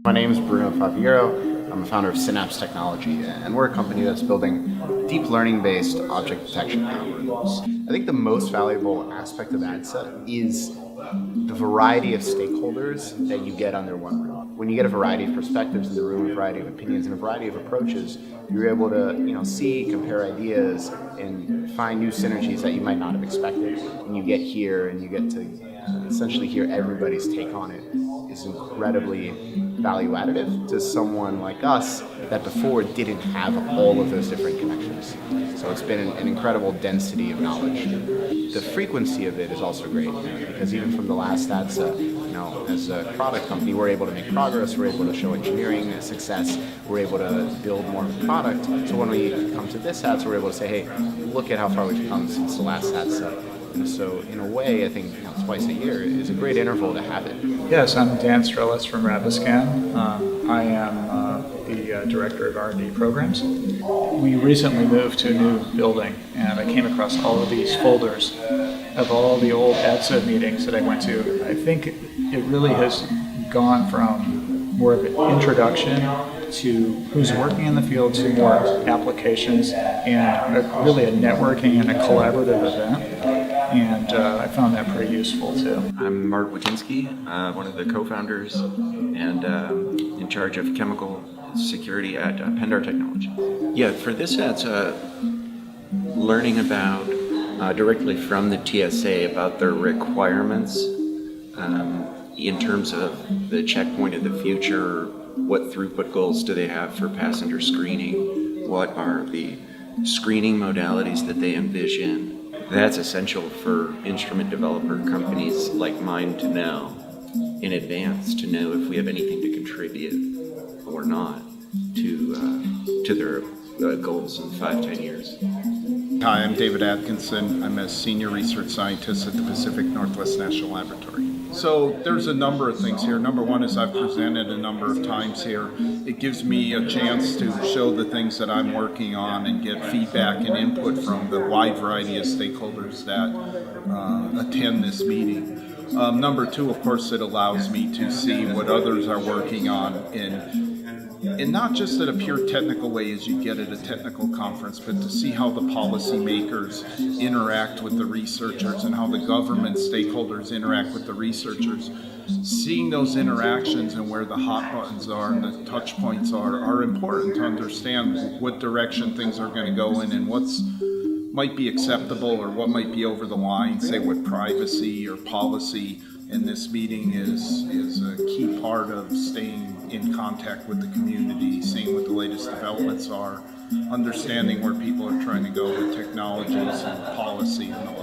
My name is Bruno Faviero. I'm a founder of Synapse Technology, and we're a company that's building deep learning-based object detection algorithms. I think the most valuable aspect of ADSA is the variety of stakeholders that you get under one roof. When you get a variety of perspectives in the room, a variety of opinions, and a variety of approaches, you're able to see, compare ideas, and find new synergies that you might not have expected. And you get here, and you get to essentially hear everybody's take on it is incredibly value additive to someone like us that before didn't have all of those different connections. So it's been an incredible density of knowledge. The frequency of it is also great, because even from the last ADSA, as a product company, we're able to make progress, we're able to show engineering success, we're able to build more of the product. So when we come to this ADSA, we're able to say, hey, look at how far we've come since the last ADSA. And so in a way, I think twice a year is a great interval to have it. Yes, I'm Dan Strellis from Rapiscan. I am the Director of R&D Programs. We recently moved to a new building, and I came across all of these folders of all the old ADSA meetings that I went to. I think it really has gone from more of an introduction to who's working in the field to more applications, and really a networking and a collaborative event. And I found that pretty useful too. I'm Mark Witinski, one of the co-founders and in charge of chemical security at Pendar Technology. Yeah, for this it's learning about directly from the TSA about their requirements in terms of the checkpoint of the future. What throughput goals do they have for passenger screening? What are the screening modalities that they envision? That's essential for instrument developer companies like mine to know in advance, to know if we have anything to contribute or not to their goals in 5-10 years. Hi, I'm David Atkinson. I'm a senior research scientist at the Pacific Northwest National Laboratory. So there's a number of things here. Number one is I've presented a number of times here. It gives me a chance to show the things that I'm working on and get feedback and input from the wide variety of stakeholders that attend this meeting. Number two, of course, it allows me to see what others are working on and not just in a pure technical way as you get at a technical conference, but to see how the policymakers interact with the researchers and how the government stakeholders interact with the researchers. Seeing those interactions and where the hot buttons are and the touch points are important to understand what direction things are going to go in and what's might be acceptable or what might be over the line, say with privacy or policy. And this meeting is a key part of staying in contact with the community, seeing what the latest developments are, understanding where people are trying to go with technologies and policy and the